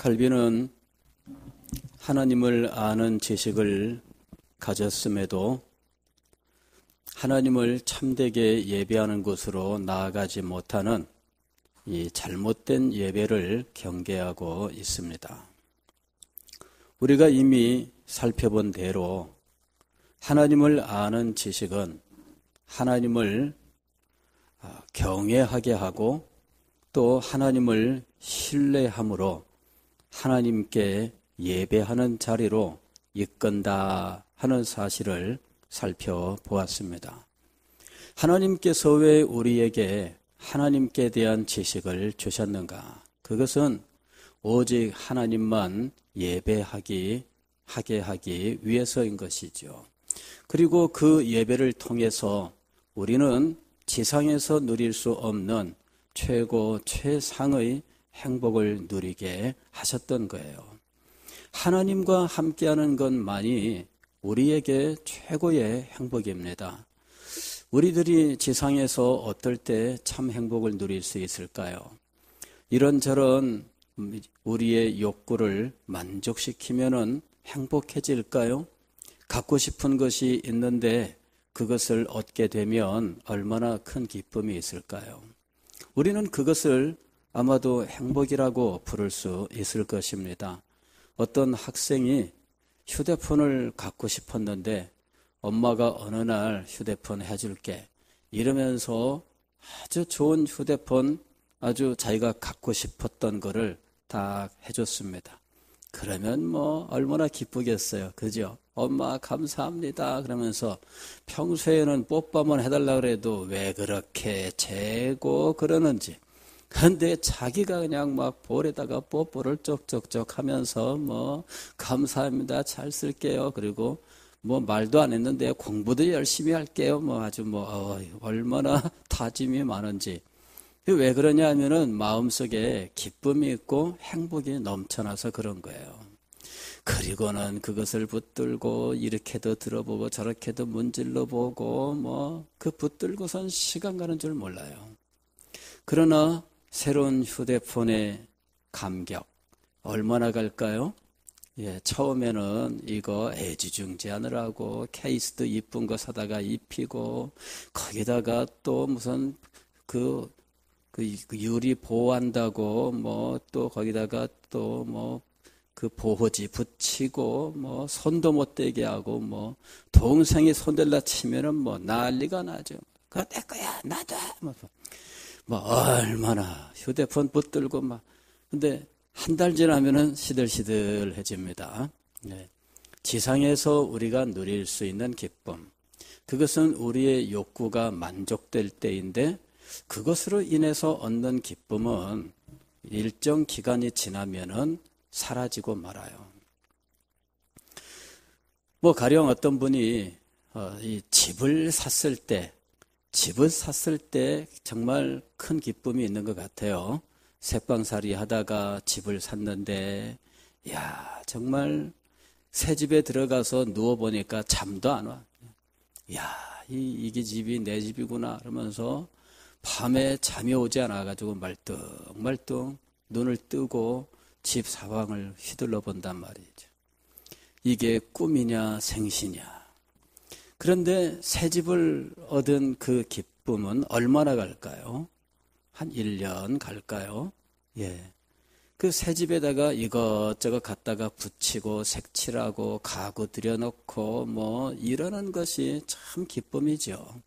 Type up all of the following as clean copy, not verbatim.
칼빈은 하나님을 아는 지식을 가졌음에도 하나님을 참되게 예배하는 곳으로 나아가지 못하는 이 잘못된 예배를 경계하고 있습니다. 우리가 이미 살펴본 대로 하나님을 아는 지식은 하나님을 경외하게 하고 또 하나님을 신뢰함으로 하나님께 예배하는 자리로 이끈다 하는 사실을 살펴보았습니다. 하나님께서 왜 우리에게 하나님께 대한 지식을 주셨는가? 그것은 오직 하나님만 예배하게 하기 위해서인 것이죠. 그리고 그 예배를 통해서 우리는 지상에서 누릴 수 없는 최고 최상의 행복을 누리게 하셨던 거예요. 하나님과 함께하는 것만이 우리에게 최고의 행복입니다. 우리들이 지상에서 어떨 때 참 행복을 누릴 수 있을까요? 이런저런 우리의 욕구를 만족시키면은 행복해질까요? 갖고 싶은 것이 있는데 그것을 얻게 되면 얼마나 큰 기쁨이 있을까요? 우리는 그것을 아마도 행복이라고 부를 수 있을 것입니다. 어떤 학생이 휴대폰을 갖고 싶었는데 엄마가 어느 날 휴대폰 해줄게 이러면서 아주 좋은 휴대폰, 아주 자기가 갖고 싶었던 거를 다 해줬습니다. 그러면 뭐 얼마나 기쁘겠어요. 그죠? 엄마 감사합니다 그러면서 평소에는 뽀뽀만 해달라고 그래도 왜 그렇게 재고 그러는지. 근데 자기가 그냥 막 볼에다가 뽀뽀를 쪽쪽쪽 하면서 뭐 감사합니다 잘 쓸게요. 그리고 뭐 말도 안 했는데 공부도 열심히 할게요. 뭐 아주 뭐 얼마나 다짐이 많은지. 왜 그러냐 하면은 마음속에 기쁨이 있고 행복이 넘쳐나서 그런 거예요. 그리고는 그것을 붙들고 이렇게도 들어보고 저렇게도 문질러 보고 뭐 그 붙들고선 시간 가는 줄 몰라요. 그러나 새로운 휴대폰의 감격 얼마나 갈까요? 처음에는 이거 애지중지하느라고 케이스도 이쁜 거 사다가 입히고 거기다가 또 무슨 그 유리 보호한다고 뭐 또 거기다가 또 뭐 그 보호지 붙이고 뭐 손도 못 대게 하고 뭐 동생이 손댈라 치면은 뭐 난리가 나죠. 그거 내 거야 놔둬 뭐 얼마나 휴대폰 붙들고 막. 근데 한 달 지나면은 시들시들해집니다. 지상에서 우리가 누릴 수 있는 기쁨, 그것은 우리의 욕구가 만족될 때인데 그것으로 인해서 얻는 기쁨은 일정 기간이 지나면은 사라지고 말아요. 뭐 가령 어떤 분이 이 집을 샀을 때 정말 큰 기쁨이 있는 것 같아요. 새방살이 하다가 집을 샀는데 야 정말 새 집에 들어가서 누워보니까 잠도 안 와. 야 이게 집이 내 집이구나 그러면서 밤에 잠이 오지 않아가지고 말뚱말뚱 눈을 뜨고 집 사방을 휘둘러 본단 말이죠. 이게 꿈이냐 생시냐. 그런데 새 집을 얻은 그 기쁨은 얼마나 갈까요? 한 1년 갈까요? 그 새 집에다가 이것저것 갖다가 붙이고 색칠하고 가구 들여놓고 뭐 이러는 것이 참 기쁨이죠.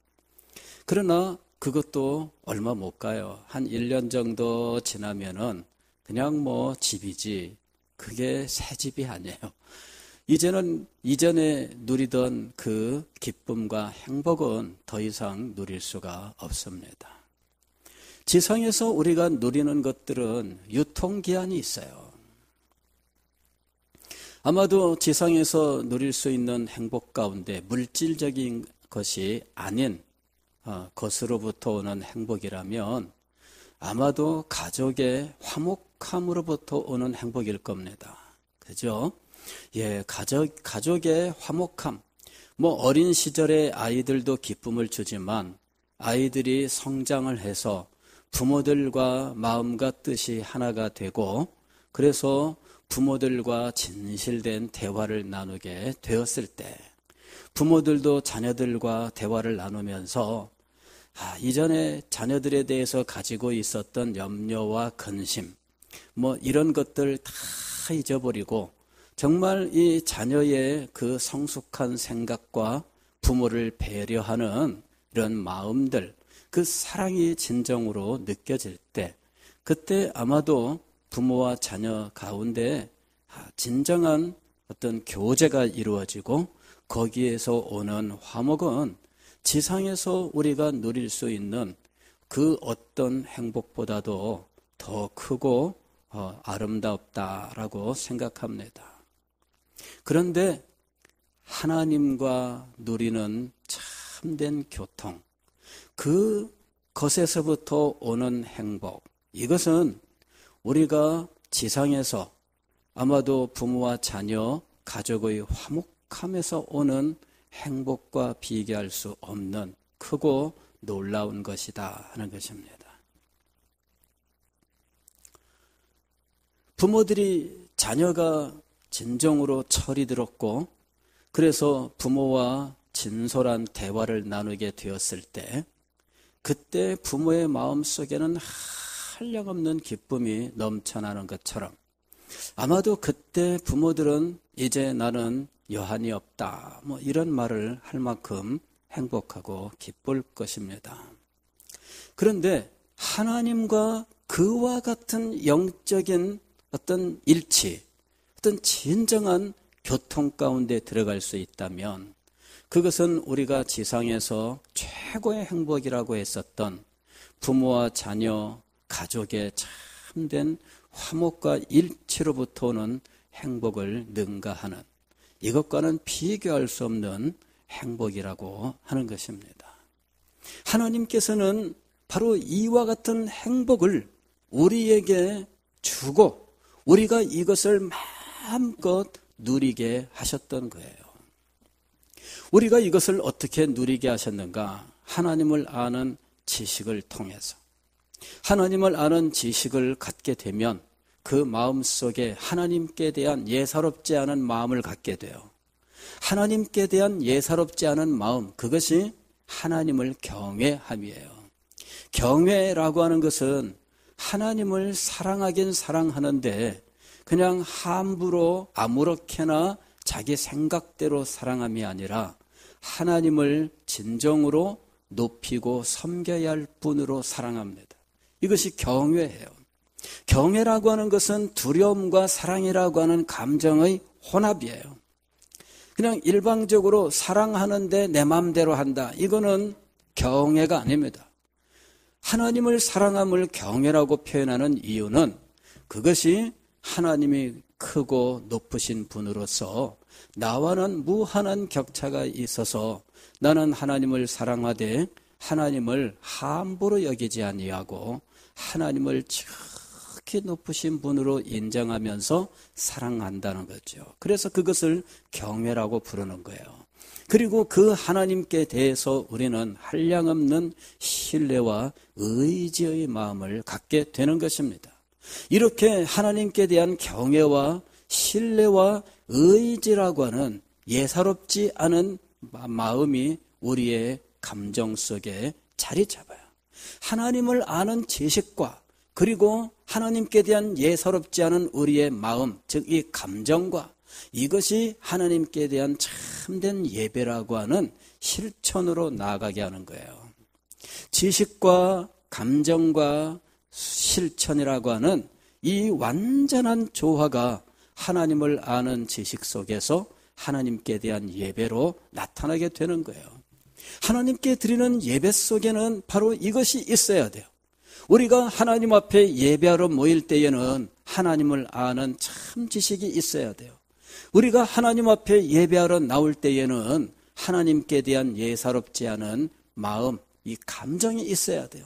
그러나 그것도 얼마 못 가요. 한 1년 정도 지나면은 그냥 뭐 집이지 그게 새 집이 아니에요. 이제는 이전에 누리던 그 기쁨과 행복은 더 이상 누릴 수가 없습니다. 지상에서 우리가 누리는 것들은 유통기한이 있어요. 아마도 지상에서 누릴 수 있는 행복 가운데 물질적인 것이 아닌 것으로부터 오는 행복이라면 아마도 가족의 화목함으로부터 오는 행복일 겁니다. 그죠? 가족의 화목함. 뭐 어린 시절의 아이들도 기쁨을 주지만 아이들이 성장을 해서 부모들과 마음과 뜻이 하나가 되고 그래서 부모들과 진실된 대화를 나누게 되었을 때 부모들도 자녀들과 대화를 나누면서 이전에 자녀들에 대해서 가지고 있었던 염려와 근심 이런 것들 다 잊어버리고 정말 이 자녀의 그 성숙한 생각과 부모를 배려하는 이런 마음들, 그 사랑이 진정으로 느껴질 때 그때 아마도 부모와 자녀 가운데 진정한 어떤 교제가 이루어지고 거기에서 오는 화목은 지상에서 우리가 누릴 수 있는 그 어떤 행복보다도 더 크고 아름답다라고 생각합니다. 그런데 하나님과 누리는 참된 교통, 그것에서부터 오는 행복, 이것은 우리가 지상에서 아마도 부모와 자녀, 가족의 화목함에서 오는 행복과 비교할 수 없는 크고 놀라운 것이다 하는 것입니다. 부모들이 자녀가 진정으로 철이 들었고 그래서 부모와 진솔한 대화를 나누게 되었을 때 그때 부모의 마음속에는 한량없는 기쁨이 넘쳐나는 것처럼 아마도 그때 부모들은 이제 나는 여한이 없다 이런 말을 할 만큼 행복하고 기쁠 것입니다. 그런데 하나님과 그와 같은 영적인 어떤 일치, 어떤 진정한 교통 가운데 들어갈 수 있다면 그것은 우리가 지상에서 최고의 행복이라고 했었던 부모와 자녀, 가족의 참된 화목과 일치로부터 오는 행복을 능가하는 이것과는 비교할 수 없는 행복이라고 하는 것입니다. 하나님께서는 바로 이와 같은 행복을 우리에게 주고 우리가 이것을 마음껏 누리게 하셨던 거예요. 우리가 이것을 어떻게 누리게 하셨는가? 하나님을 아는 지식을 통해서. 하나님을 아는 지식을 갖게 되면 그 마음속에 하나님께 대한 예사롭지 않은 마음을 갖게 돼요. 하나님께 대한 예사롭지 않은 마음, 그것이 하나님을 경외함이에요. 경외라고 하는 것은 하나님을 사랑하긴 사랑하는데 그냥 함부로 아무렇게나 자기 생각대로 사랑함이 아니라 하나님을 진정으로 높이고 섬겨야 할 분으로 사랑합니다. 이것이 경외예요. 경외라고 하는 것은 두려움과 사랑이라고 하는 감정의 혼합이에요. 그냥 일방적으로 사랑하는데 내 마음대로 한다. 이거는 경외가 아닙니다. 하나님을 사랑함을 경외라고 표현하는 이유는 그것이 하나님이 크고 높으신 분으로서 나와는 무한한 격차가 있어서 나는 하나님을 사랑하되 하나님을 함부로 여기지 아니하고 하나님을 지극히 높으신 분으로 인정하면서 사랑한다는 거죠. 그래서 그것을 경외라고 부르는 거예요. 그리고 그 하나님께 대해서 우리는 한량없는 신뢰와 의지의 마음을 갖게 되는 것입니다. 이렇게 하나님께 대한 경외와 신뢰와 의지라고 하는 예사롭지 않은 마음이 우리의 감정 속에 자리 잡아요. 하나님을 아는 지식과 그리고 하나님께 대한 예사롭지 않은 우리의 마음, 즉 이 감정과 이것이 하나님께 대한 참된 예배라고 하는 실천으로 나아가게 하는 거예요. 지식과 감정과 실천이라고 하는 이 완전한 조화가 하나님을 아는 지식 속에서 하나님께 대한 예배로 나타나게 되는 거예요. 하나님께 드리는 예배 속에는 바로 이것이 있어야 돼요. 우리가 하나님 앞에 예배하러 모일 때에는 하나님을 아는 참 지식이 있어야 돼요. 우리가 하나님 앞에 예배하러 나올 때에는 하나님께 대한 예사롭지 않은 마음, 이 감정이 있어야 돼요.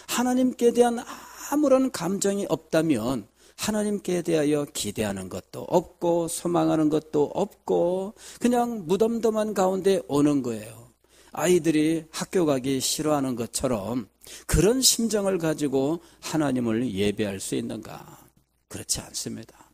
하나님께 대한 아무런 감정이 없다면 하나님께 대하여 기대하는 것도 없고 소망하는 것도 없고 그냥 무덤덤한 가운데 오는 거예요. 아이들이 학교 가기 싫어하는 것처럼 그런 심정을 가지고 하나님을 예배할 수 있는가? 그렇지 않습니다.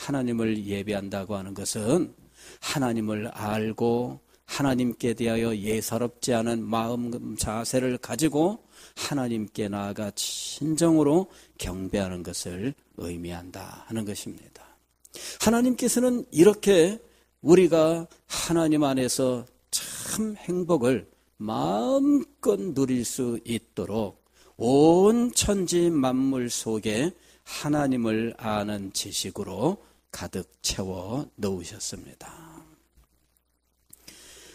하나님을 예배한다고 하는 것은 하나님을 알고 하나님께 대하여 예사롭지 않은 마음 자세를 가지고 하나님께 나아가 진정으로 경배하는 것을 의미한다 하는 것입니다. 하나님께서는 이렇게 우리가 하나님 안에서 참 행복을 마음껏 누릴 수 있도록 온 천지 만물 속에 하나님을 아는 지식으로 가득 채워 넣으셨습니다.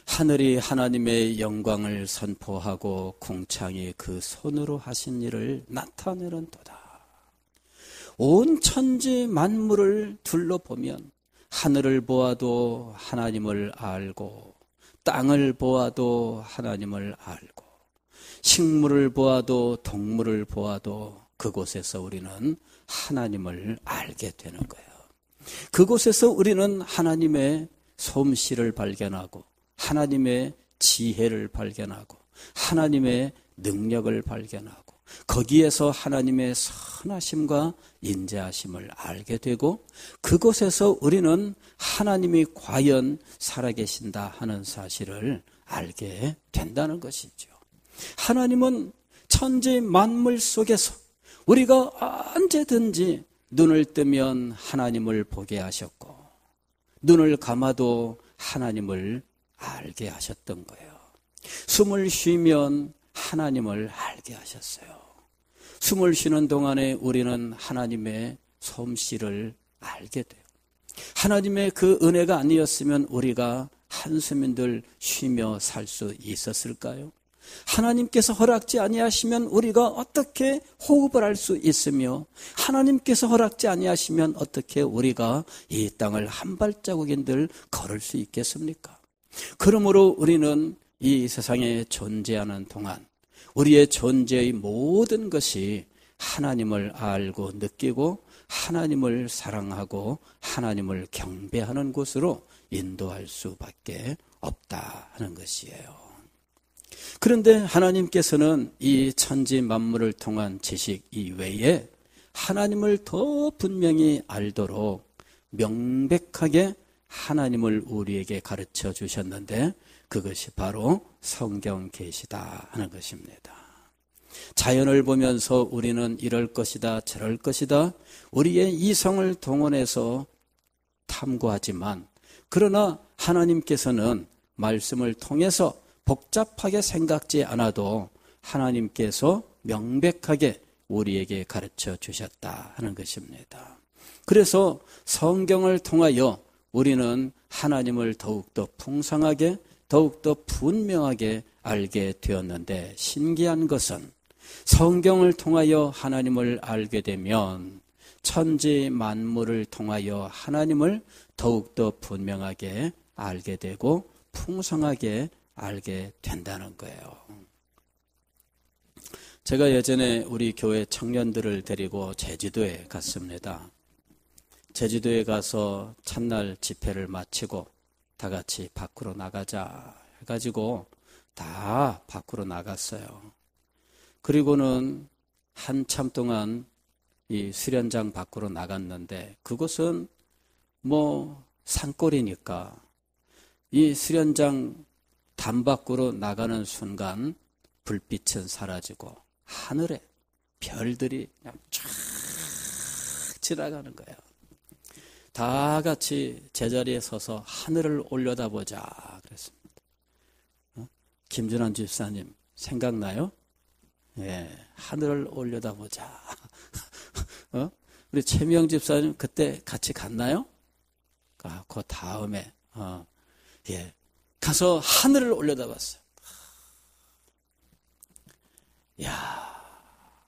하늘이 하나님의 영광을 선포하고 궁창이 그 손으로 하신 일을 나타내는도다. 온 천지 만물을 둘러보면 하늘을 보아도 하나님을 알고 땅을 보아도 하나님을 알고 식물을 보아도 동물을 보아도 그곳에서 우리는 하나님을 알게 되는 거예요. 그곳에서 우리는 하나님의 솜씨를 발견하고 하나님의 지혜를 발견하고 하나님의 능력을 발견하고 거기에서 하나님의 선하심과 인자하심을 알게 되고 그곳에서 우리는 하나님이 과연 살아계신다 하는 사실을 알게 된다는 것이죠. 하나님은 천지 만물 속에서 우리가 언제든지 눈을 뜨면 하나님을 보게 하셨고 눈을 감아도 하나님을 알게 하셨던 거예요. 숨을 쉬면 하나님을 알게 하셨어요. 숨을 쉬는 동안에 우리는 하나님의 솜씨를 알게 돼요. 하나님의 그 은혜가 아니었으면 우리가 한숨인들 쉬며 살 수 있었을까요? 하나님께서 허락지 아니하시면 우리가 어떻게 호흡을 할 수 있으며 하나님께서 허락지 아니하시면 어떻게 우리가 이 땅을 한 발자국인들 걸을 수 있겠습니까? 그러므로 우리는 이 세상에 존재하는 동안 우리의 존재의 모든 것이 하나님을 알고 느끼고 하나님을 사랑하고 하나님을 경배하는 곳으로 인도할 수밖에 없다 하는 것이에요. 그런데 하나님께서는 이 천지 만물을 통한 지식 이외에 하나님을 더 분명히 알도록 명백하게 하나님을 우리에게 가르쳐 주셨는데 그것이 바로 성경 계시다 하는 것입니다. 자연을 보면서 우리는 이럴 것이다 저럴 것이다 우리의 이성을 동원해서 탐구하지만 그러나 하나님께서는 말씀을 통해서 복잡하게 생각지 않아도 하나님께서 명백하게 우리에게 가르쳐 주셨다 하는 것입니다. 그래서 성경을 통하여 우리는 하나님을 더욱더 풍성하게 더욱더 분명하게 알게 되었는데 신기한 것은 성경을 통하여 하나님을 알게 되면 천지 만물을 통하여 하나님을 더욱더 분명하게 알게 되고 풍성하게 알게 된다는 거예요. 제가 예전에 우리 교회 청년들을 데리고 제주도에 갔습니다. 제주도에 가서 첫날 집회를 마치고 다 같이 밖으로 나가자 해가지고 다 밖으로 나갔어요. 그리고는 한참 동안 이 수련장 밖으로 나갔는데 그곳은 뭐 산골이니까 이 수련장 담 밖으로 나가는 순간 불빛은 사라지고 하늘에 별들이 그냥 쫙 지나가는 거예요. 다 같이 제자리에 서서 하늘을 올려다보자 그랬습니다. 김준환 집사님 생각나요? 예, 하늘을 올려다보자. 우리 최명 집사님 그때 같이 갔나요? 그 다음에 예, 가서 하늘을 올려다봤어요. 야,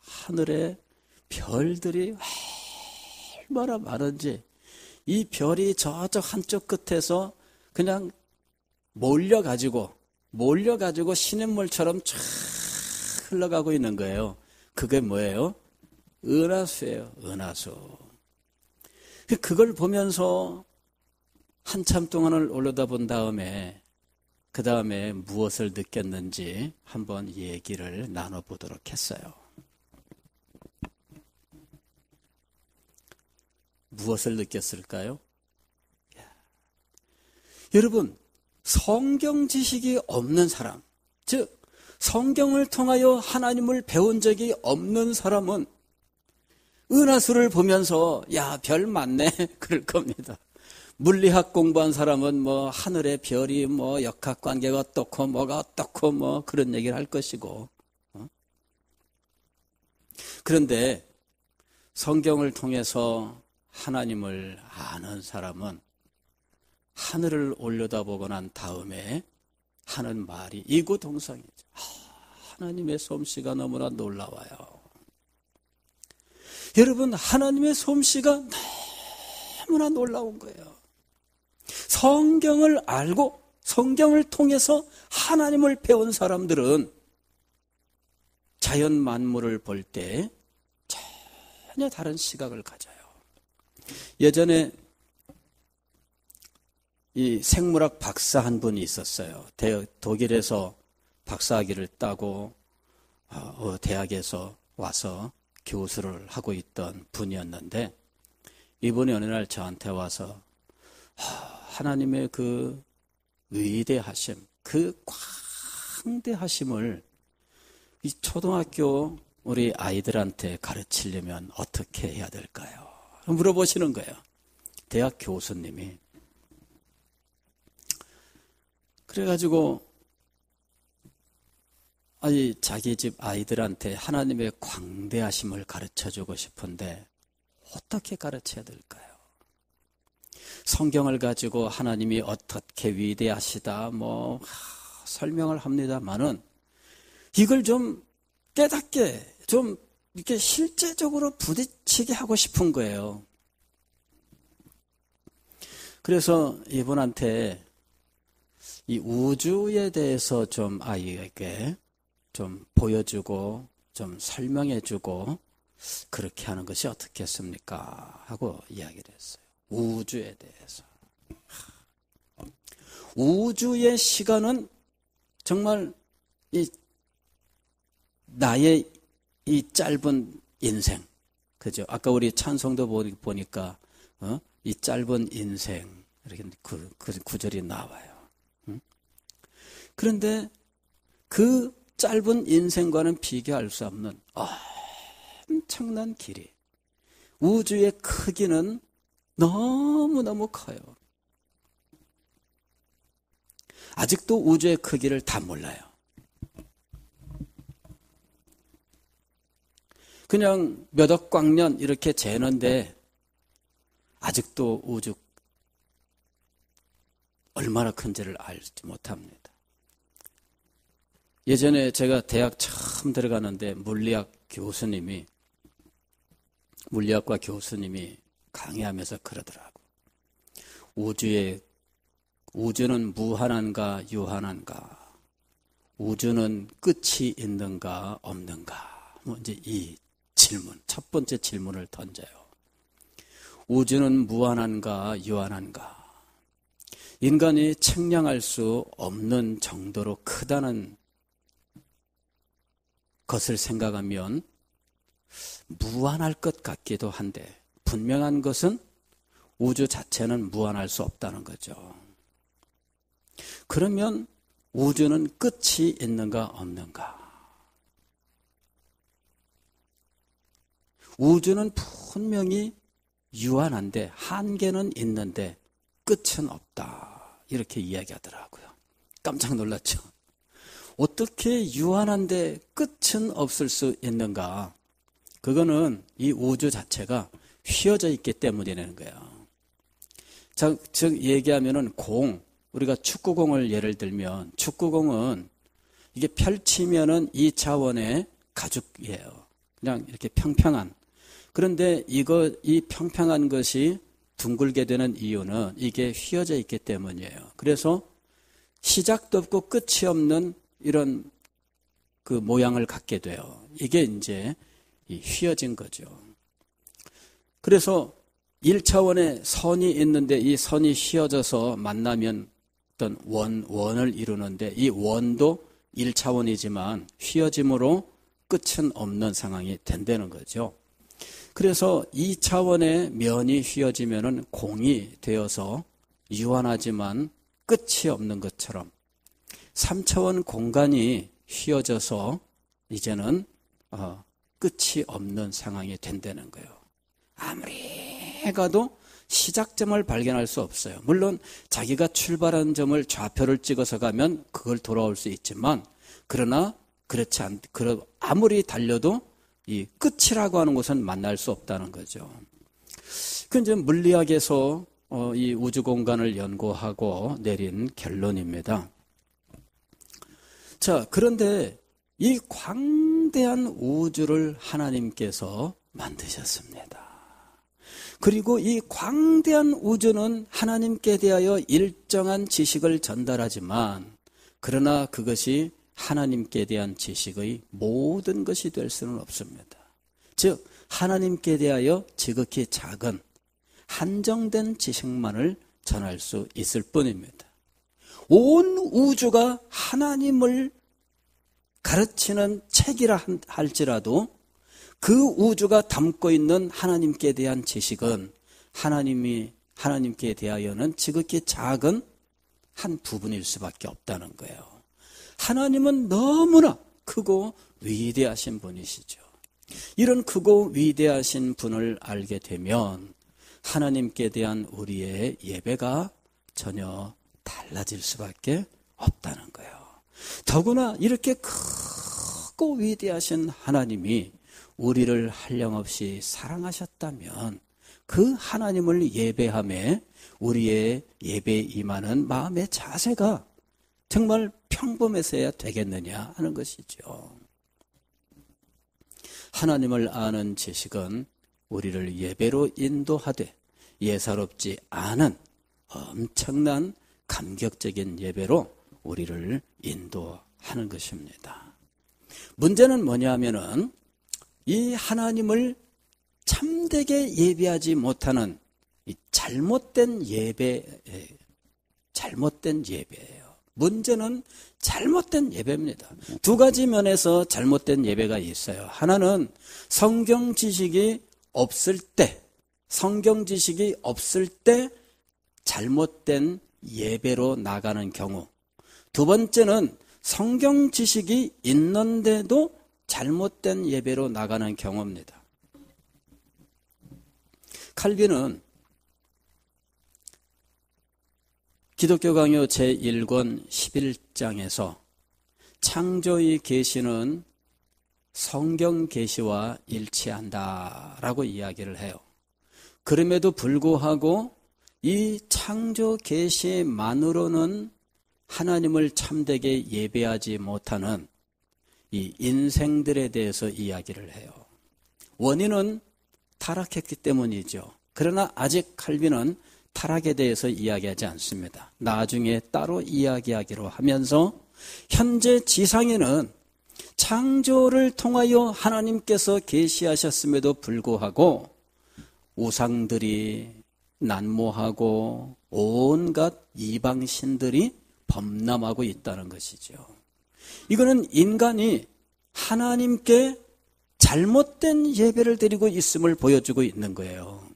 하늘에 별들이 얼마나 많은지 이 별이 저쪽 한쪽 끝에서 그냥 몰려가지고 시냇물처럼 쫙 흘러가고 있는 거예요. 그게 뭐예요? 은하수예요. 은하수. 그걸 보면서 한참 동안을 올려다본 다음에 그 다음에 무엇을 느꼈는지 한번 얘기를 나눠보도록 했어요. 무엇을 느꼈을까요? 여러분, 성경 지식이 없는 사람, 즉 성경을 통하여 하나님을 배운 적이 없는 사람은 은하수를 보면서 야, 별 많네 그럴 겁니다. 물리학 공부한 사람은 뭐 하늘의 별이 뭐 역학관계가 어떻고 뭐가 어떻고 뭐 그런 얘기를 할 것이고, 그런데 성경을 통해서 하나님을 아는 사람은 하늘을 올려다보고 난 다음에 하는 말이 이구동성이죠. 하나님의 솜씨가 너무나 놀라워요. 여러분, 하나님의 솜씨가 너무나 놀라운 거예요. 성경을 알고 성경을 통해서 하나님을 배운 사람들은 자연 만물을 볼 때 전혀 다른 시각을 가져요. 예전에 이 생물학 박사 한 분이 있었어요. 독일에서 박사학위를 따고 대학에서 와서 교수를 하고 있던 분이었는데, 이분이 어느 날 저한테 와서 하나님의 그 위대하심, 그 광대하심을 이 초등학교 우리 아이들한테 가르치려면 어떻게 해야 될까요? 물어보시는 거예요. 대학 교수님이. 그래가지고 자기 집 아이들한테 하나님의 광대하심을 가르쳐주고 싶은데 어떻게 가르쳐야 될까요? 성경을 가지고 하나님이 어떻게 위대하시다 설명을 합니다만은 이걸 좀 깨닫게 좀 이렇게 실제적으로 부딪히게 하고 싶은 거예요. 그래서 이분한테 이 우주에 대해서 좀 아이에게 좀 보여주고 좀 설명해주고 그렇게 하는 것이 어떻겠습니까? 하고 이야기를 했어요. 우주에 대해서. 우주의 시간은 정말 나의 이 짧은 인생, 그죠? 아까 우리 찬송도 보니까 이 짧은 인생 이렇게 그 구절이 나와요. 그런데 그 짧은 인생과는 비교할 수 없는 엄청난 길이, 우주의 크기는 너무너무 커요. 아직도 우주의 크기를 다 몰라요. 그냥 몇 억 광년 이렇게 재는데 아직도 우주 얼마나 큰지를 알지 못합니다. 예전에 제가 대학 처음 들어가는데 물리학과 교수님이 강의하면서 그러더라고. 우주는 무한한가 유한한가? 우주는 끝이 있는가 없는가? 이제 이 질문, 첫 번째 질문을 던져요. 우주는 무한한가 유한한가? 인간이 측량할 수 없는 정도로 크다는 것을 생각하면 무한할 것 같기도 한데, 분명한 것은 우주 자체는 무한할 수 없다는 거죠. 그러면 우주는 끝이 있는가 없는가? 우주는 분명히 유한한데 한계는 있는데 끝은 없다, 이렇게 이야기하더라고요. 깜짝 놀랐죠. 어떻게 유한한데 끝은 없을 수 있는가? 그거는 이 우주 자체가 휘어져 있기 때문이라는 거예요. 즉 얘기하면은 우리가 축구공을 예를 들면, 축구공은 이게 펼치면은 2차원의 가죽이에요. 그냥 이렇게 평평한. 그런데 이 평평한 것이 둥글게 되는 이유는 이게 휘어져 있기 때문이에요. 그래서 시작도 없고 끝이 없는 이런 그 모양을 갖게 돼요. 이게 이제 휘어진 거죠. 그래서 1차원의 선이 있는데 이 선이 휘어져서 만나면 어떤 원을 이루는데, 이 원도 1차원이지만 휘어짐으로 끝은 없는 상황이 된다는 거죠. 그래서 2차원의 면이 휘어지면은 공이 되어서 유한하지만 끝이 없는 것처럼 3차원 공간이 휘어져서 이제는 끝이 없는 상황이 된다는 거예요. 아무리 가도 시작점을 발견할 수 없어요. 물론 자기가 출발한 점을 좌표를 찍어서 가면 그걸 돌아올 수 있지만 그러나 아무리 달려도 이 끝이라고 하는 곳은 만날 수 없다는 거죠. 그 이제 물리학에서 이 우주 공간을 연구하고 내린 결론입니다. 자, 그런데 이 광대한 우주를 하나님께서 만드셨습니다. 그리고 이 광대한 우주는 하나님께 대하여 일정한 지식을 전달하지만 그러나 그것이 하나님께 대한 지식의 모든 것이 될 수는 없습니다. 즉 하나님께 대하여 지극히 작은 한정된 지식만을 전할 수 있을 뿐입니다. 온 우주가 하나님을 가르치는 책이라 할지라도 그 우주가 담고 있는 하나님께 대한 지식은 하나님께 대하여는 지극히 작은 한 부분일 수밖에 없다는 거예요. 하나님은 너무나 크고 위대하신 분이시죠. 이런 크고 위대하신 분을 알게 되면 하나님께 대한 우리의 예배가 전혀 달라질 수밖에 없다는 거예요. 더구나 이렇게 크고 위대하신 하나님이 우리를 한량없이 사랑하셨다면 그 하나님을 예배함에 우리의 예배에 임하는 마음의 자세가 정말 평범해서야 되겠느냐 하는 것이죠. 하나님을 아는 지식은 우리를 예배로 인도하되 예사롭지 않은 엄청난 감격적인 예배로 우리를 인도하는 것입니다. 문제는 뭐냐면은 이 하나님을 참되게 예배하지 못하는 이 잘못된 예배예요. 문제는 잘못된 예배입니다. 두 가지 면에서 잘못된 예배가 있어요. 하나는 성경 지식이 없을 때 잘못된 예배로 나가는 경우. 두 번째는 성경 지식이 있는데도 잘못된 예배로 나가는 경우입니다. 칼빈은 기독교 강요 제1권 11장에서 창조의 계시는 성경 계시와 일치한다라고 이야기를 해요. 그럼에도 불구하고 이 창조 계시만으로는 하나님을 참되게 예배하지 못하는 이 인생들에 대해서 이야기를 해요. 원인은 타락했기 때문이죠. 그러나 아직 칼빈은 타락에 대해서 이야기하지 않습니다. 나중에 따로 이야기하기로 하면서 현재 지상에는 창조를 통하여 하나님께서 계시하셨음에도 불구하고 우상들이 난무하고 온갖 이방신들이 범람하고 있다는 것이죠. 이거는 인간이 하나님께 잘못된 예배를 드리고 있음을 보여주고 있는 거예요.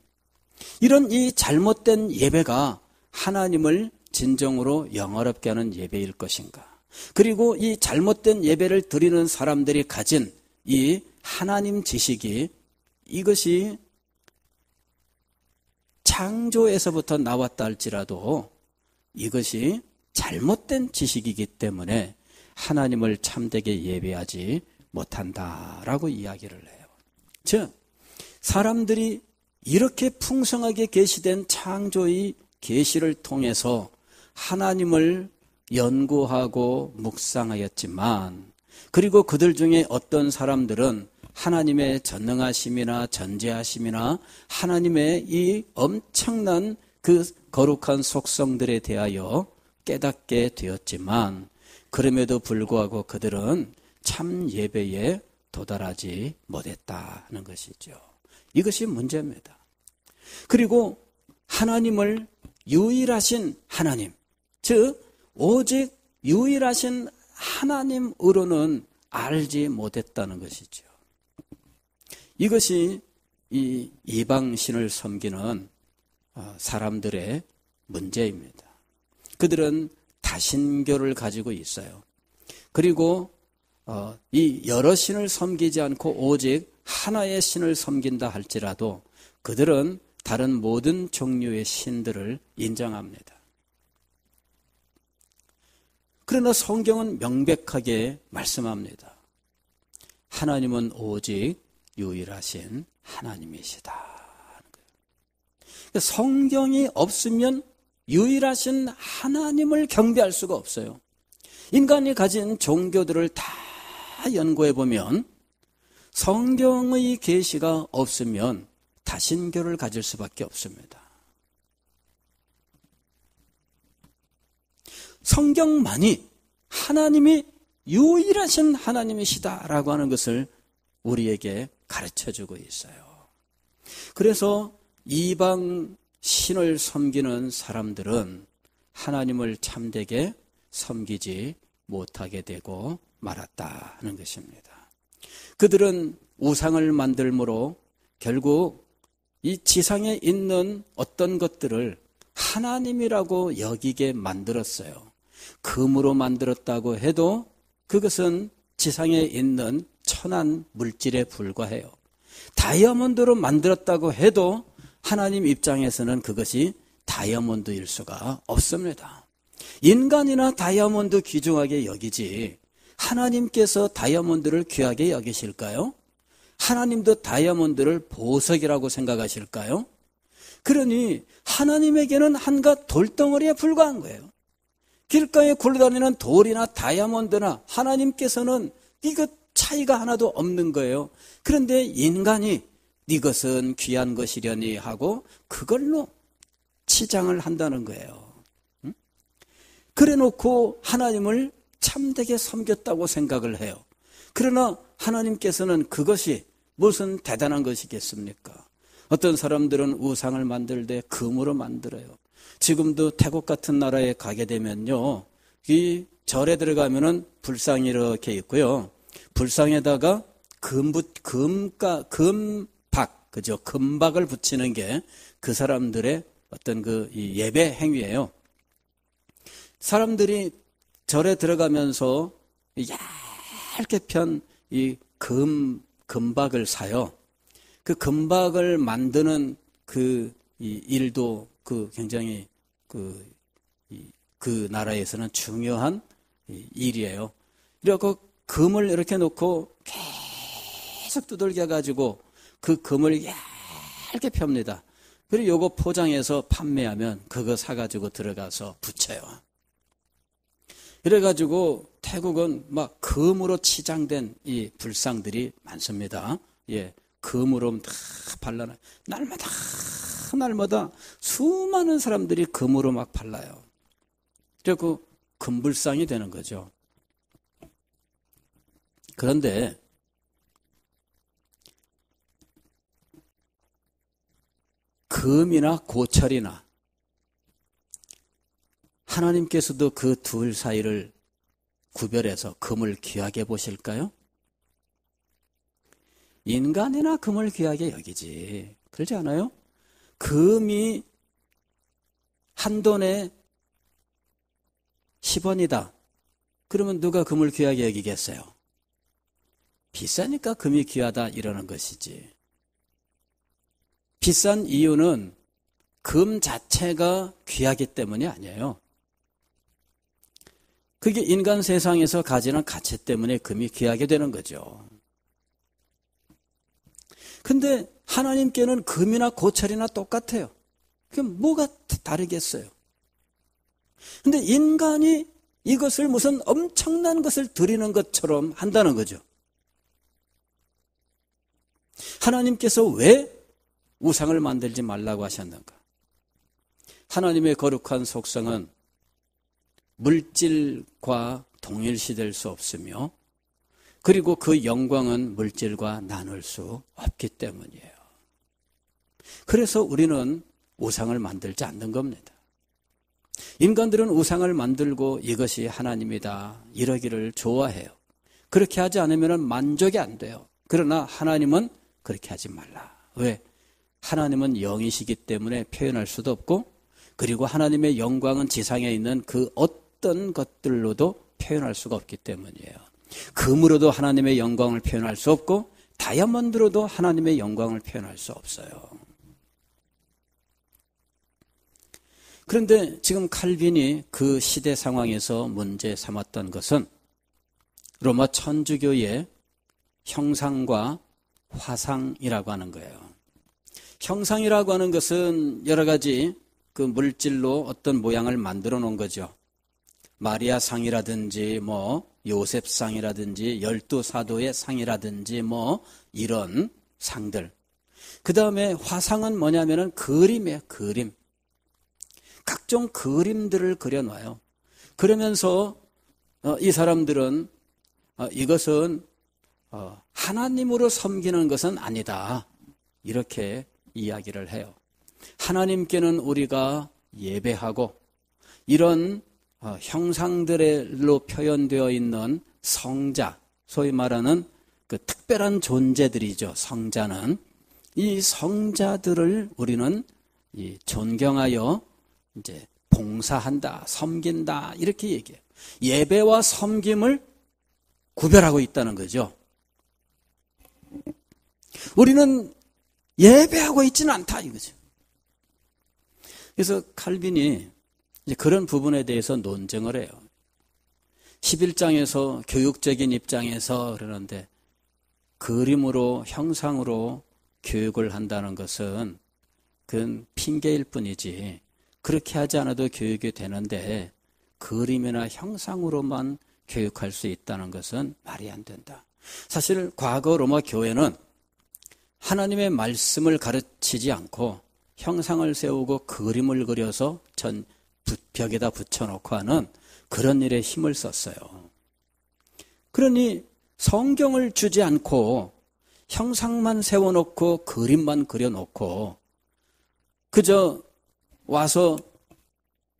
이런 이 잘못된 예배가 하나님을 진정으로 영화롭게 하는 예배일 것인가? 그리고 이 잘못된 예배를 드리는 사람들이 가진 이 하나님 지식이 이것이 창조에서부터 나왔다 할지라도 이것이 잘못된 지식이기 때문에 하나님을 참되게 예배하지 못한다라고 이야기를 해요. 즉 사람들이 이렇게 풍성하게 계시된 창조의 계시를 통해서 하나님을 연구하고 묵상하였지만 그리고 그들 중에 어떤 사람들은 하나님의 전능하심이나 전지하심이나 하나님의 이 엄청난 그 거룩한 속성들에 대하여 깨닫게 되었지만 그럼에도 불구하고 그들은 참 예배에 도달하지 못했다는 것이죠. 이것이 문제입니다. 그리고 하나님을 유일하신 하나님, 즉 오직 유일하신 하나님으로는 알지 못했다는 것이죠. 이것이 이 이방신을 섬기는 사람들의 문제입니다. 그들은 다신교를 가지고 있어요. 그리고 이 여러 신을 섬기지 않고 오직 하나의 신을 섬긴다 할지라도 그들은 다른 모든 종류의 신들을 인정합니다. 그러나 성경은 명백하게 말씀합니다. 하나님은 오직 유일하신 하나님이시다. 성경이 없으면 유일하신 하나님을 경배할 수가 없어요. 인간이 가진 종교들을 다 연구해 보면 성경의 계시가 없으면 다신교를 가질 수밖에 없습니다. 성경만이 하나님이 유일하신 하나님이시다라고 하는 것을 우리에게 가르쳐주고 있어요. 그래서 이방 신을 섬기는 사람들은 하나님을 참되게 섬기지 못하게 되고 말았다 하는 것입니다. 그들은 우상을 만들므로 결국 이 지상에 있는 어떤 것들을 하나님이라고 여기게 만들었어요. 금으로 만들었다고 해도 그것은 지상에 있는 천한 물질에 불과해요. 다이아몬드로 만들었다고 해도 하나님 입장에서는 그것이 다이아몬드일 수가 없습니다. 인간이나 다이아몬드 귀중하게 여기지 하나님께서 다이아몬드를 귀하게 여기실까요? 하나님도 다이아몬드를 보석이라고 생각하실까요? 그러니 하나님에게는 한갓 돌덩어리에 불과한 거예요. 길가에 굴러다니는 돌이나 다이아몬드나 하나님께서는 이것 차이가 하나도 없는 거예요. 그런데 인간이 이것은 귀한 것이려니 하고 그걸로 치장을 한다는 거예요. 그래 놓고 하나님을 참되게 섬겼다고 생각을 해요. 그러나 하나님께서는 그것이 무슨 대단한 것이겠습니까? 어떤 사람들은 우상을 만들 때 금으로 만들어요. 지금도 태국 같은 나라에 가게 되면요, 이 절에 들어가면은 불상이 이렇게 있고요. 불상에다가 금박을 붙이는 게 그 사람들의 어떤 그 예배 행위예요. 사람들이 절에 들어가면서 얇게 편 이 금박을 사요. 그 금박을 만드는 그 일도 굉장히 그 나라에서는 중요한 일이에요. 그래서 금을 이렇게 놓고 계속 두들겨 가지고 그 금을 얇게 펴니다. 그리고 요거 포장해서 판매하면 그거 사가지고 들어가서 붙여요. 그래가지고 태국은 막 금으로 치장된 이 불상들이 많습니다. 예, 금으로 다 발라놔요. 날마다 수많은 사람들이 금으로 막 발라요. 그리고 금불상이 되는 거죠. 그런데 금이나 고철이나 하나님께서도 그 둘 사이를 구별해서 금을 귀하게 보실까요? 인간이나 금을 귀하게 여기지. 그렇지 않아요? 금이 한 돈에 10원이다. 그러면 누가 금을 귀하게 여기겠어요? 비싸니까 금이 귀하다 이러는 것이지. 비싼 이유는 금 자체가 귀하기 때문이 아니에요. 그게 인간 세상에서 가지는 가치 때문에 금이 귀하게 되는 거죠. 근데 하나님께는 금이나 고철이나 똑같아요. 그럼 뭐가 다르겠어요? 근데 인간이 이것을 무슨 엄청난 것을 드리는 것처럼 한다는 거죠. 하나님께서 왜 우상을 만들지 말라고 하셨는가? 하나님의 거룩한 속성은 물질과 동일시될 수 없으며 그리고 그 영광은 물질과 나눌 수 없기 때문이에요. 그래서 우리는 우상을 만들지 않는 겁니다. 인간들은 우상을 만들고 이것이 하나님이다 이러기를 좋아해요. 그렇게 하지 않으면 만족이 안 돼요. 그러나 하나님은 그렇게 하지 말라. 왜? 하나님은 영이시기 때문에 표현할 수도 없고, 그리고 하나님의 영광은 지상에 있는 그 어떤 것들로도 표현할 수가 없기 때문이에요. 금으로도 하나님의 영광을 표현할 수 없고, 다이아몬드로도 하나님의 영광을 표현할 수 없어요. 그런데 지금 칼빈이 그 시대 상황에서 문제 삼았던 것은 로마 천주교의 형상과 화상이라고 하는 거예요. 형상이라고 하는 것은 여러 가지 그 물질로 어떤 모양을 만들어 놓은 거죠. 마리아 상이라든지 요셉 상이라든지 12사도의 상이라든지 이런 상들. 그 다음에 화상은 뭐냐면은 그림이에요. 그림. 각종 그림들을 그려놔요. 그러면서 이 사람들은 이것은 하나님으로 섬기는 것은 아니다. 이렇게 이야기를 해요. 하나님께는 우리가 예배하고 이런 형상들로 표현되어 있는 성자, 소위 말하는 그 특별한 존재들이죠. 성자는 이 성자들을 우리는 존경하여 이제 봉사한다, 섬긴다 이렇게 얘기해요. 예배와 섬김을 구별하고 있다는 거죠. 우리는 예배하고 있지는 않다 이거죠. 그래서 칼빈이 이제 그런 부분에 대해서 논쟁을 해요. 11장에서 교육적인 입장에서 그러는데 그림으로 형상으로 교육을 한다는 것은 그건 핑계일 뿐이지 그렇게 하지 않아도 교육이 되는데 그림이나 형상으로만 교육할 수 있다는 것은 말이 안 된다. 사실 과거 로마 교회는 하나님의 말씀을 가르치지 않고 형상을 세우고 그림을 그려서 벽에다 붙여놓고 하는 그런 일에 힘을 썼어요. 그러니 성경을 주지 않고 형상만 세워놓고 그림만 그려놓고 그저 와서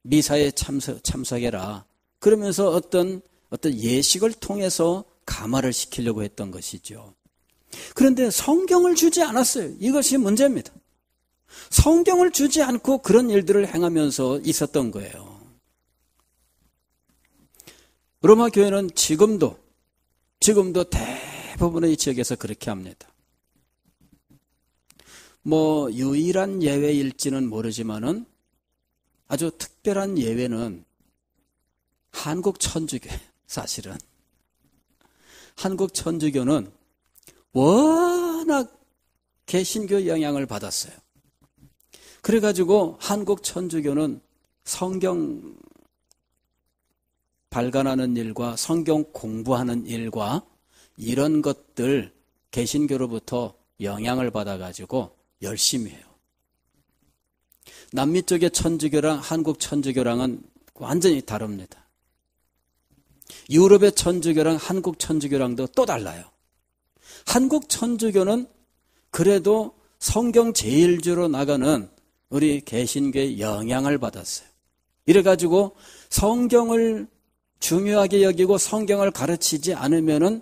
미사에 참석해라. 그러면서 어떤 예식을 통해서 감화를 시키려고 했던 것이죠. 그런데 성경을 주지 않았어요. 이것이 문제입니다. 성경을 주지 않고 그런 일들을 행하면서 있었던 거예요. 로마 교회는 지금도 대부분의 지역에서 그렇게 합니다. 유일한 예외일지는 모르지만은 아주 특별한 예외는 한국 천주교예요. 사실은 한국 천주교는 워낙 개신교 영향을 받았어요. 그래가지고 한국 천주교는 성경 발간하는 일과 성경 공부하는 일과 이런 것들 개신교로부터 영향을 받아가지고 열심히 해요. 남미 쪽의 천주교랑 한국 천주교랑은 완전히 다릅니다. 유럽의 천주교랑 한국 천주교랑도 또 달라요. 한국 천주교는 그래도 성경 제일주로 나가는 우리 개신교의 영향을 받았어요. 이래가지고 성경을 중요하게 여기고 성경을 가르치지 않으면은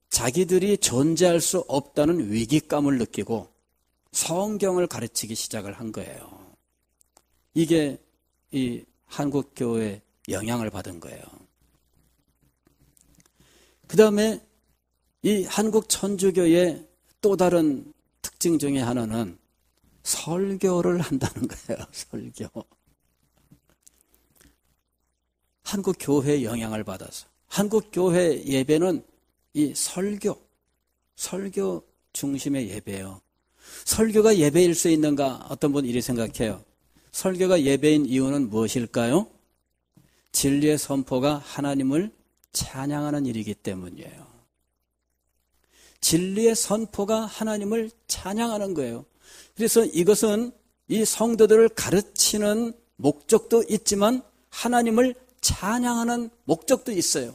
자기들이 존재할 수 없다는 위기감을 느끼고 성경을 가르치기 시작을 한 거예요. 이게 이 한국 교회의 영향을 받은 거예요. 그 다음에 이 한국 천주교의 또 다른 특징 중에 하나는 설교를 한다는 거예요. 설교. 한국 교회의 영향을 받아서. 한국 교회 예배는 이 설교 중심의 예배예요. 설교가 예배일 수 있는가? 어떤 분 이리 생각해요. 설교가 예배인 이유는 무엇일까요? 진리의 선포가 하나님을 찬양하는 일이기 때문이에요. 진리의 선포가 하나님을 찬양하는 거예요. 그래서 이것은 이 성도들을 가르치는 목적도 있지만 하나님을 찬양하는 목적도 있어요.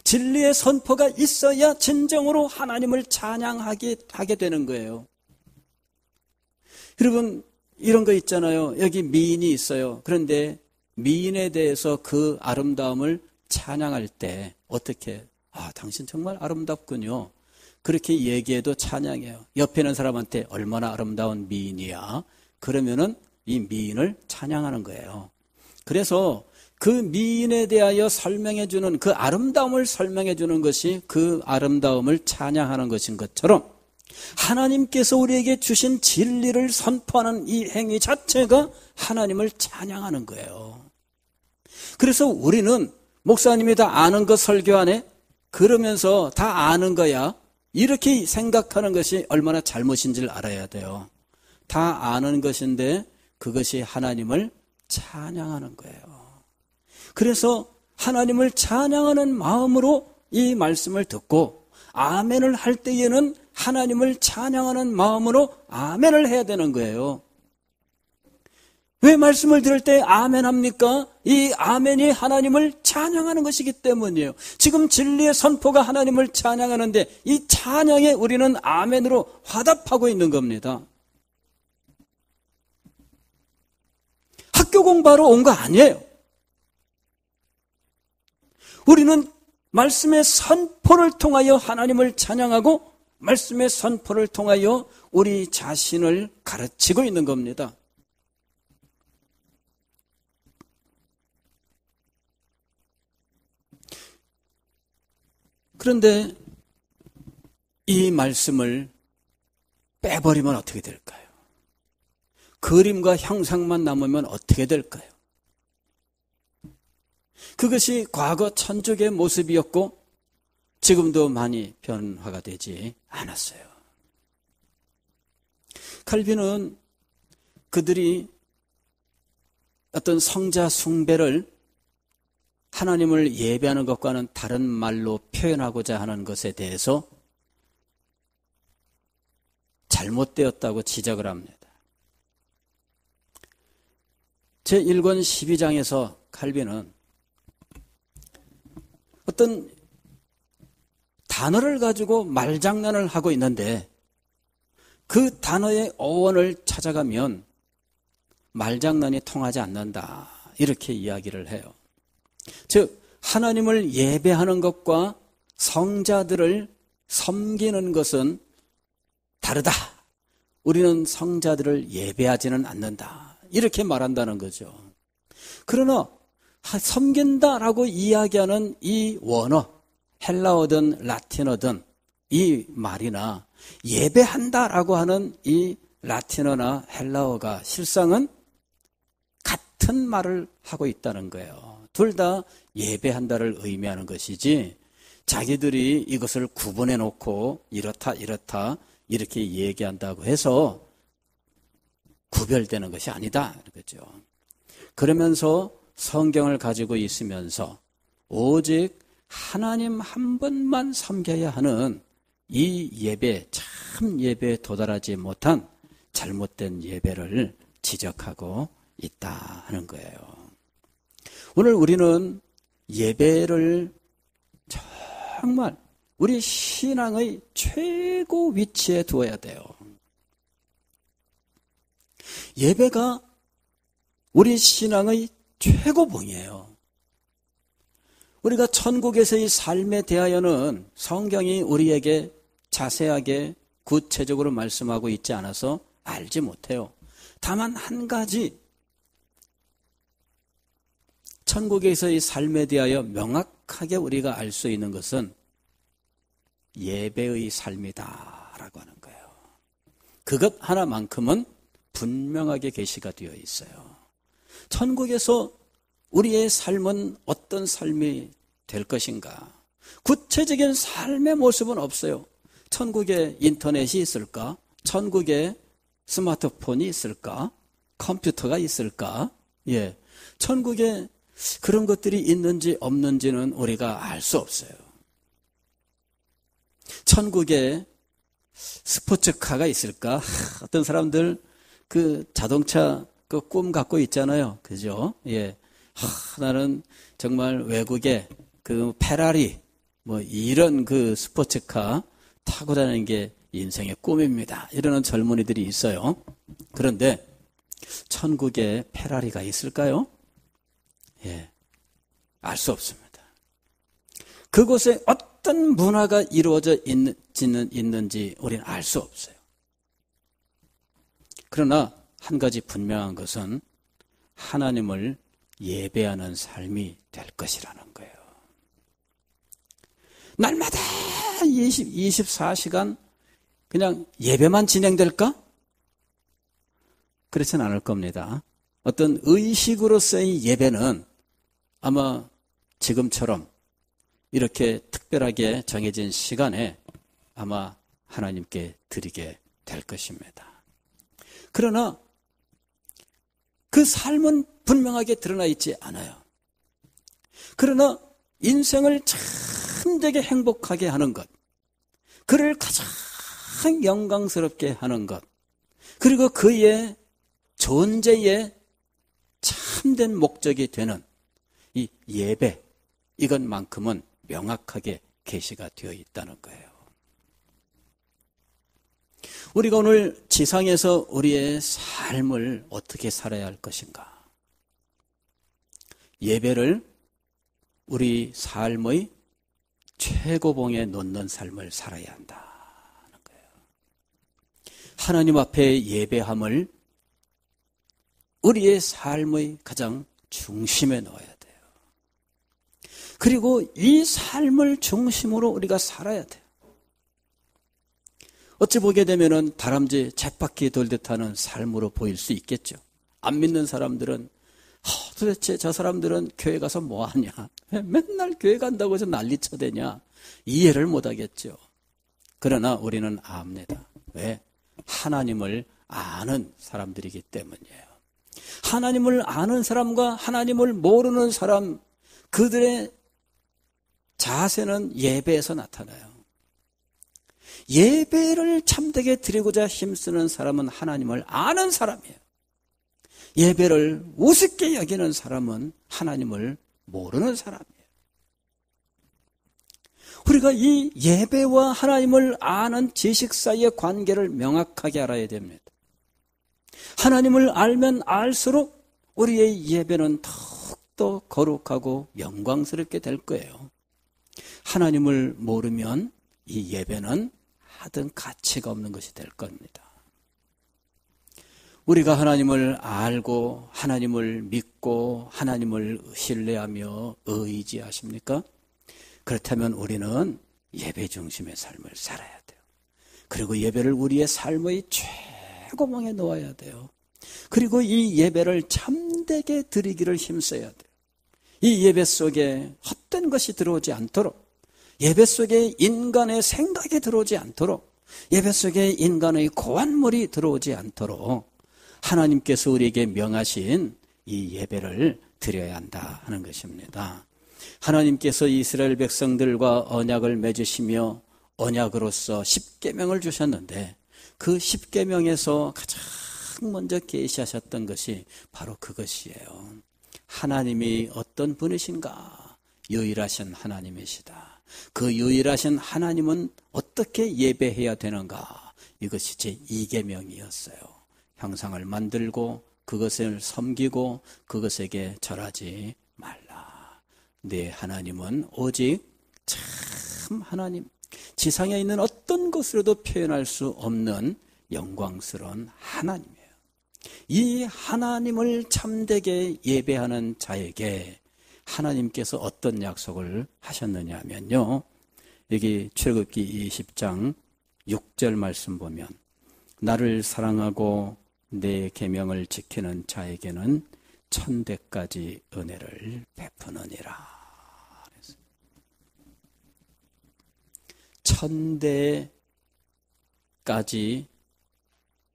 진리의 선포가 있어야 진정으로 하나님을 찬양하게 되는 거예요. 여러분 이런 거 있잖아요. 여기 미인이 있어요. 그런데 미인에 대해서 그 아름다움을 찬양할 때 어떻게 당신 정말 아름답군요. 그렇게 얘기해도 찬양해요. 옆에 있는 사람한테 얼마나 아름다운 미인이야. 그러면은 이 미인을 찬양하는 거예요. 그래서 그 미인에 대하여 설명해주는 그 아름다움을 설명해주는 것이 그 아름다움을 찬양하는 것인 것처럼 하나님께서 우리에게 주신 진리를 선포하는 이 행위 자체가 하나님을 찬양하는 거예요. 그래서 우리는 목사님이 다 아는 거 설교하네? 그러면서 다 아는 거야? 이렇게 생각하는 것이 얼마나 잘못인지를 알아야 돼요. 다 아는 것인데 그것이 하나님을 찬양하는 거예요. 그래서 하나님을 찬양하는 마음으로 이 말씀을 듣고 아멘을 할 때에는 하나님을 찬양하는 마음으로 아멘을 해야 되는 거예요. 왜 말씀을 들을 때 아멘 합니까? 이 아멘이 하나님을 찬양하는 것이기 때문이에요. 지금 진리의 선포가 하나님을 찬양하는데 이 찬양에 우리는 아멘으로 화답하고 있는 겁니다. 학교 공부하러 온 거 아니에요. 우리는 말씀의 선포를 통하여 하나님을 찬양하고 말씀의 선포를 통하여 우리 자신을 가르치고 있는 겁니다. 그런데 이 말씀을 빼버리면 어떻게 될까요? 그림과 형상만 남으면 어떻게 될까요? 그것이 과거 천주교의 모습이었고 지금도 많이 변화가 되지 않았어요. 칼빈은 그들이 어떤 성자 숭배를 하나님을 예배하는 것과는 다른 말로 표현하고자 하는 것에 대해서 잘못되었다고 지적을 합니다. 제1권 12장에서 칼빈은 어떤 단어를 가지고 말장난을 하고 있는데 그 단어의 어원을 찾아가면 말장난이 통하지 않는다. 이렇게 이야기를 해요. 즉 하나님을 예배하는 것과 성자들을 섬기는 것은 다르다. 우리는 성자들을 예배하지는 않는다. 이렇게 말한다는 거죠. 그러나 섬긴다라고 이야기하는 이 원어, 헬라어든 라틴어든 이 말이나 예배한다라고 하는 이 라틴어나 헬라어가 실상은 같은 말을 하고 있다는 거예요. 둘 다 예배한다를 의미하는 것이지 자기들이 이것을 구분해 놓고 이렇다 이렇게 얘기한다고 해서 구별되는 것이 아니다. 그렇죠. 그러면서 성경을 가지고 있으면서 오직 하나님 한 분만 섬겨야 하는 이 예배, 참 예배에 도달하지 못한 잘못된 예배를 지적하고 있다 하는 거예요. 오늘 우리는 예배를 정말 우리 신앙의 최고 위치에 두어야 돼요. 예배가 우리 신앙의 최고봉이에요. 우리가 천국에서의 삶에 대하여는 성경이 우리에게 자세하게 구체적으로 말씀하고 있지 않아서 알지 못해요. 다만 한 가지 천국에서의 삶에 대하여 명확하게 우리가 알 수 있는 것은 예배의 삶이다라고 하는 거예요. 그것 하나만큼은 분명하게 계시가 되어 있어요. 천국에서 우리의 삶은 어떤 삶이 될 것인가? 구체적인 삶의 모습은 없어요. 천국에 인터넷이 있을까? 천국에 스마트폰이 있을까? 컴퓨터가 있을까? 예. 천국에 그런 것들이 있는지 없는지는 우리가 알 수 없어요. 천국에 스포츠카가 있을까? 어떤 사람들 그 자동차 그 꿈 갖고 있잖아요. 그죠? 예. 나는 정말 외국에 그 페라리 뭐 이런 그 스포츠카 타고 다니는 게 인생의 꿈입니다. 이러는 젊은이들이 있어요. 그런데 천국에 페라리가 있을까요? 예. 알 수 없습니다. 그곳에 어떤 문화가 이루어져 있는지 우리는 알 수 없어요. 그러나 한 가지 분명한 것은 하나님을 예배하는 삶이 될 것이라는 거예요. 날마다 24시간 그냥 예배만 진행될까? 그렇지는 않을 겁니다. 어떤 의식으로서의 예배는 아마 지금처럼 이렇게 특별하게 정해진 시간에 아마 하나님께 드리게 될 것입니다. 그러나 그 삶은 분명하게 드러나 있지 않아요. 그러나 인생을 참되게 행복하게 하는 것, 그를 가장 영광스럽게 하는 것, 그리고 그의 존재의 참된 목적이 되는 이 예배, 이것만큼은 명확하게 계시가 되어 있다는 거예요. 우리가 오늘 지상에서 우리의 삶을 어떻게 살아야 할 것인가? 예배를 우리 삶의 최고봉에 놓는 삶을 살아야 한다는 거예요. 하나님 앞에 예배함을 우리의 삶의 가장 중심에 넣어야 돼요. 그리고 이 삶을 중심으로 우리가 살아야 돼요. 어찌 보게 되면은 다람쥐 쳇바퀴 돌듯 하는 삶으로 보일 수 있겠죠. 안 믿는 사람들은 도대체 저 사람들은 교회 가서 뭐 하냐? 왜 맨날 교회 간다고 해서 난리쳐대냐? 이해를 못 하겠죠. 그러나 우리는 압니다. 왜? 하나님을 아는 사람들이기 때문이에요. 하나님을 아는 사람과 하나님을 모르는 사람, 그들의 자세는 예배에서 나타나요. 예배를 참되게 드리고자 힘쓰는 사람은 하나님을 아는 사람이에요. 예배를 우습게 여기는 사람은 하나님을 모르는 사람이에요. 우리가 이 예배와 하나님을 아는 지식 사이의 관계를 명확하게 알아야 됩니다. 하나님을 알면 알수록 우리의 예배는 더욱더 거룩하고 영광스럽게 될 거예요. 하나님을 모르면 이 예배는 하등 가치가 없는 것이 될 겁니다. 우리가 하나님을 알고 하나님을 믿고 하나님을 신뢰하며 의지하십니까? 그렇다면 우리는 예배 중심의 삶을 살아야 돼요. 그리고 예배를 우리의 삶의 최고봉에 놓아야 돼요. 그리고 이 예배를 참되게 드리기를 힘써야 돼요. 이 예배 속에 헛된 것이 들어오지 않도록, 예배 속에 인간의 생각이 들어오지 않도록, 예배 속에 인간의 고한물이 들어오지 않도록 하나님께서 우리에게 명하신 이 예배를 드려야 한다 하는 것입니다. 하나님께서 이스라엘 백성들과 언약을 맺으시며 언약으로서 십계명을 주셨는데 그 십계명에서 가장 먼저 계시하셨던 것이 바로 그것이에요. 하나님이 어떤 분이신가? 유일하신 하나님이시다. 그 유일하신 하나님은 어떻게 예배해야 되는가? 이것이 제2계명이었어요. 형상을 만들고 그것을 섬기고 그것에게 절하지 말라. 네 하나님은 오직 참 하나님, 지상에 있는 어떤 것으로도 표현할 수 없는 영광스러운 하나님이에요. 이 하나님을 참되게 예배하는 자에게 하나님께서 어떤 약속을 하셨느냐 하면요, 여기 출애굽기 20장 6절 말씀 보면 나를 사랑하고 내 계명을 지키는 자에게는 천대까지 은혜를 베푸느니라. 천대까지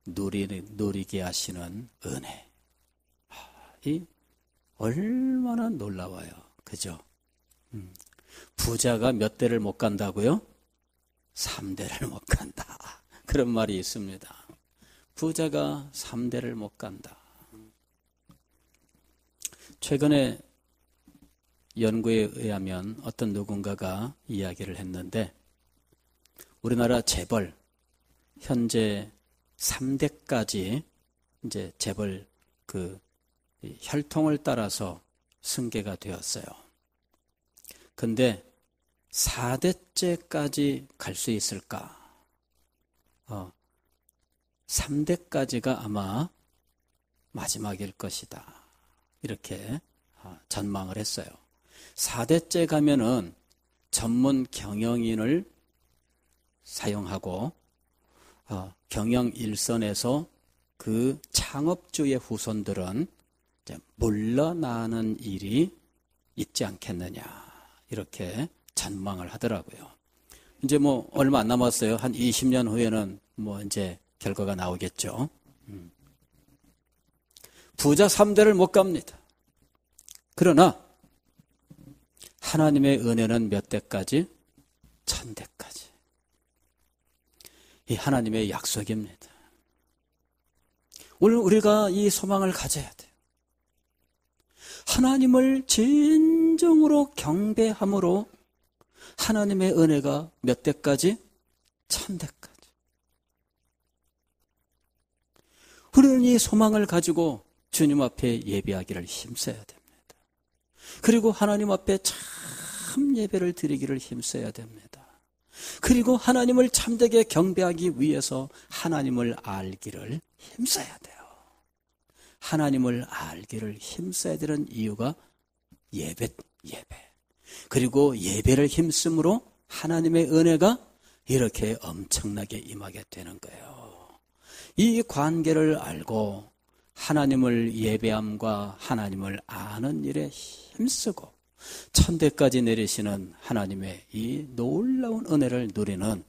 누리게 하시는 은혜. 이 얼마나 놀라워요. 그죠? 부자가 몇 대를 못 간다고요? 3대를 못 간다. 그런 말이 있습니다. 부자가 3대를 못 간다. 최근에 연구에 의하면 어떤 누군가가 이야기를 했는데 우리나라 재벌 현재 3대까지 이제 재벌 그 혈통을 따라서 승계가 되었어요. 근데 4대째까지 갈 수 있을까? 3대까지가 아마 마지막일 것이다. 이렇게 전망을 했어요. 4대째 가면은 전문 경영인을 사용하고 경영 일선에서 그 창업주의 후손들은 이제 물러나는 일이 있지 않겠느냐 이렇게 전망을 하더라고요. 이제 뭐 얼마 안 남았어요. 한 20년 후에는 뭐 이제 결과가 나오겠죠. 부자 3대를 못 갑니다. 그러나 하나님의 은혜는 몇 대까지? 1000대까지. 이 하나님의 약속입니다. 오늘 우리가 이 소망을 가져야 돼요. 하나님을 진정으로 경배함으로 하나님의 은혜가 몇 대까지? 1000대까지. 우리는 이 소망을 가지고 주님 앞에 예배하기를 힘써야 됩니다. 그리고 하나님 앞에 참 예배를 드리기를 힘써야 됩니다. 그리고 하나님을 참되게 경배하기 위해서 하나님을 알기를 힘써야 돼요. 하나님을 알기를 힘써야 되는 이유가 예배. 그리고 예배를 힘쓰므로 하나님의 은혜가 이렇게 엄청나게 임하게 되는 거예요. 이 관계를 알고 하나님을 예배함과 하나님을 아는 일에 힘쓰고 1000대까지 내리시는 하나님의 이 놀라운 은혜를 누리는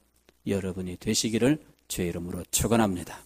여러분이 되시기를 주의 이름으로 축원합니다.